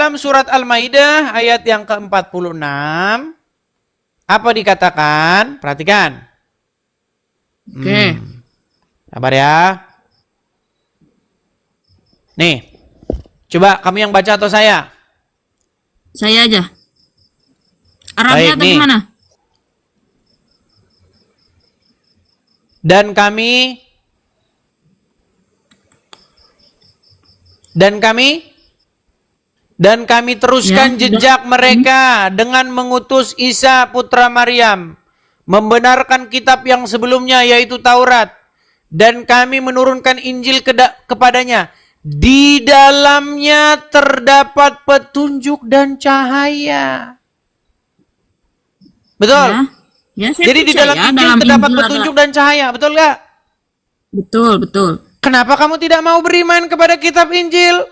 dalam surat Al-Maidah ayat yang ke-46, apa dikatakan? Perhatikan. Oke. Sabar ya. Nih, coba kamu yang baca atau saya? Saya aja. Arabnya Baik, atau nih. gimana? Dan kami teruskan Ya, jejak mereka dengan mengutus Isa putra Maryam, membenarkan kitab yang sebelumnya yaitu Taurat, dan kami menurunkan Injil kepadanya. Di dalamnya terdapat petunjuk dan cahaya. Betul? Ya, saya Jadi di percaya dalam Injil terdapat Injil petunjuk dan cahaya, betul nggak? Betul, betul. Kenapa kamu tidak mau beriman kepada kitab Injil?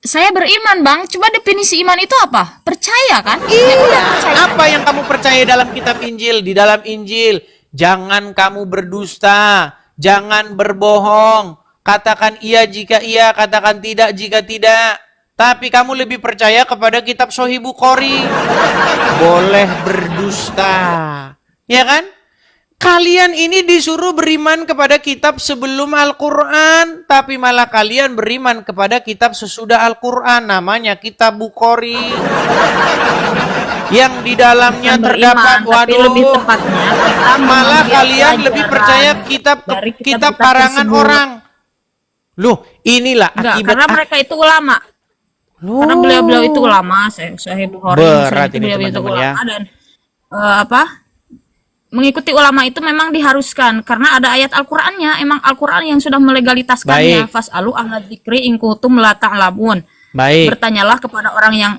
Saya beriman, Bang. Coba definisi iman itu apa? Percaya kan? Iya. Apa yang kamu percaya dalam kitab Injil? Di dalam Injil, jangan kamu berdusta, jangan berbohong. Katakan iya jika iya, katakan tidak jika tidak. Tapi kamu lebih percaya kepada kitab Sahih Bukhari. Boleh berdusta. Ya kan? Kalian ini disuruh beriman kepada kitab sebelum Al-Quran. Tapi malah kalian beriman kepada kitab sesudah Al-Quran. Namanya kitab Bukhari. Yang di dalamnya terdapat, waduh, lebih tepatnya kita malah mengambil kalian lebih percaya pelajaran kitab dari kitab kitab-kitab karangan tersebut. orang. Loh, inilah Enggak, akibat karena mereka itu ulama. Karena beliau-beliau itu ulama, Sahih Bukhari, Berat ini beliau itu teman-teman ya. ulama dan mengikuti ulama itu memang diharuskan karena ada ayat Al-Qur'annya, emang Al-Qur'an yang sudah melegalitaskannya. Baik. Fas'alu ahla dzikri in kuntum la ta'lamun. Baik. Bertanyalah kepada orang yang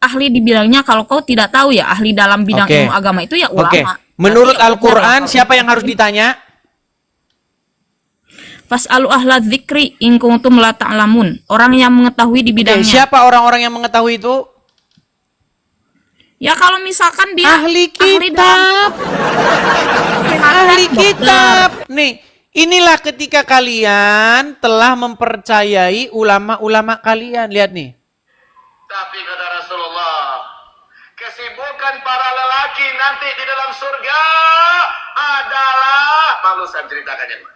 ahli di bidangnya, kalau kau tidak tahu ya ahli dalam bidang Oke. ilmu agama itu ya ulama. Oke. Menurut Berarti ya Al-Quran, benar. siapa yang harus ditanya? Fas'alu ahla dzikri in kuntum la ta'lamun. Orang yang mengetahui di Oke, bidangnya. siapa orang-orang yang mengetahui itu? Ya kalau misalkan dia Ahli kitab. Ahli kitab. Nih, inilah ketika kalian telah mempercayai ulama-ulama kalian. Lihat nih. Tapi kata Rasulullah, kesibukan para lelaki nanti di dalam surga adalah, malu saya ceritakannya.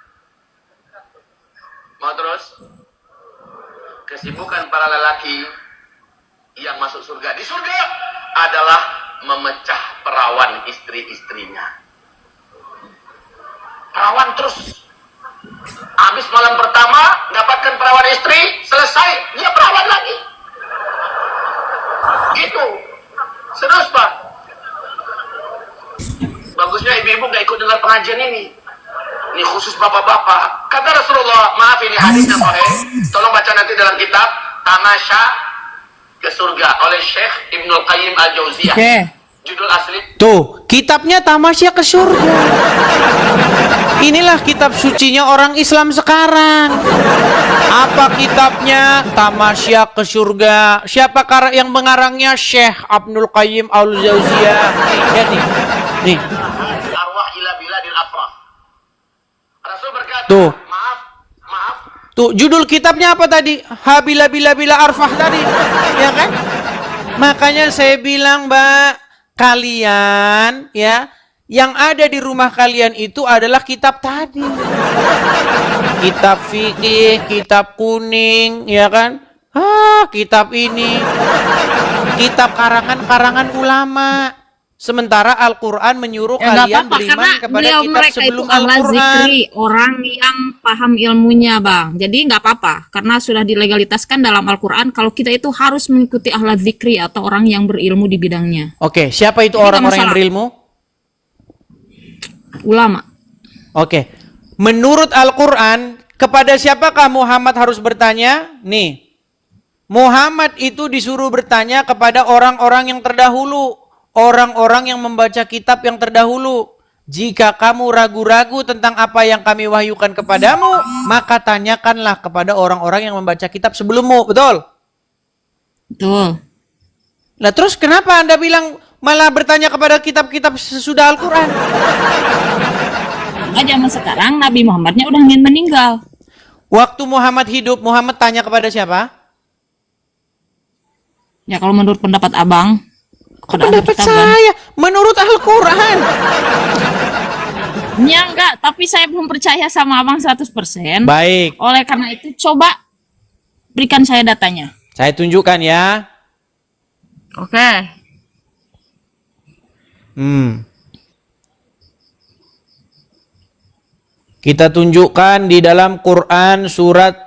Mau terus? Kesibukan para lelaki yang masuk surga di surga adalah memecah perawan istri-istrinya. Perawan terus. Habis malam pertama dapatkan perawan istri, selesai dia perawan lagi. Gitu. Serius, Pak. Bagusnya ibu-ibu gak ikut dengar pengajian ini. Ini khusus bapak-bapak. Kata Rasulullah, maaf ini hadisnya sahih. Tolong baca nanti dalam kitab Tamasya ke Surga oleh Syekh Ibnul Qayyim Al-Jauziyah. Oke. Judul asli. Tuh, kitabnya Tamasya ke surga. Inilah kitab sucinya orang Islam sekarang. Apa kitabnya? Tamasya ke surga. Siapa yang mengarangnya? Syekh Ibnul Qayyim Al-Jauziyah. Nih, nih. Arwah ila biladil afrah. Rasul berkata, Tuh. maaf. Tuh, judul kitabnya apa tadi? Habila bila arfah tadi. Ya kan? Makanya saya bilang, Mbak, kalian ya, yang ada di rumah kalian itu adalah kitab tadi. Kitab fikih, kitab kuning, ya kan? Kitab ini. Kitab karangan-karangan ulama. Sementara Al-Quran menyuruh Ya, kalian apa-apa, beriman karena kepada beliau kitab mereka sebelum itu ahla Al-Quran. zikri, orang yang paham ilmunya, Bang. Jadi nggak apa-apa, karena sudah dilegalitaskan dalam Al-Quran kalau kita itu harus mengikuti ahla zikri atau orang yang berilmu di bidangnya. Oke, siapa itu Jadi nggak orang-orang yang masalah. berilmu? Ulama. Oke, menurut Al-Quran, kepada siapakah Muhammad harus bertanya? Nih, Muhammad itu disuruh bertanya kepada orang-orang yang terdahulu. Orang-orang yang membaca kitab yang terdahulu. Jika kamu ragu-ragu tentang apa yang kami wahyukan kepadamu, maka tanyakanlah kepada orang-orang yang membaca kitab sebelummu. Betul? Betul. Nah terus kenapa Anda bilang malah bertanya kepada kitab-kitab sesudah Al-Quran? Karena zaman sekarang Nabi Muhammadnya udah ingin meninggal. Waktu Muhammad hidup, Muhammad tanya kepada siapa? Ya kalau menurut pendapat abang, kepada ahli Pendapat kitab kan? saya, menurut Al-Quran. Ya enggak, tapi saya belum percaya sama abang 100%. Baik, Oleh karena itu coba berikan saya datanya. saya tunjukkan ya. Oke. Kita tunjukkan di dalam Quran surat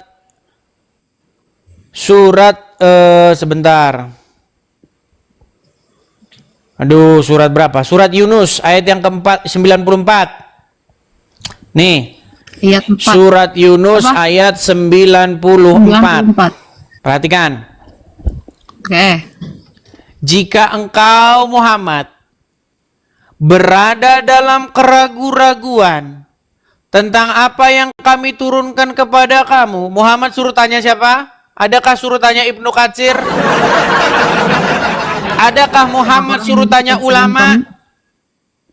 sebentar. Aduh, surat berapa? Surat Yunus ayat yang keempat 94. Nih, Ayat 4. surat Yunus Apa? ayat 94. 94. Perhatikan. Oke. Jika engkau Muhammad berada dalam keraguan-raguan tentang apa yang kami turunkan kepada kamu, Muhammad suruh tanya siapa? Adakah suruh tanya Ibnu Katsir? Adakah Muhammad suruh tanya ulama?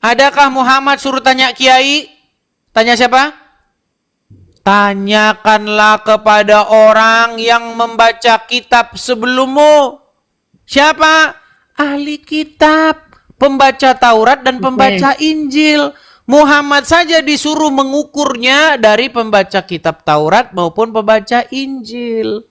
Adakah Muhammad suruh tanya kiai? Tanya siapa? Tanyakanlah kepada orang yang membaca kitab sebelummu. Siapa? Ahli kitab, pembaca Taurat dan pembaca Injil. Muhammad saja disuruh mengukurnya dari pembaca kitab Taurat maupun pembaca Injil.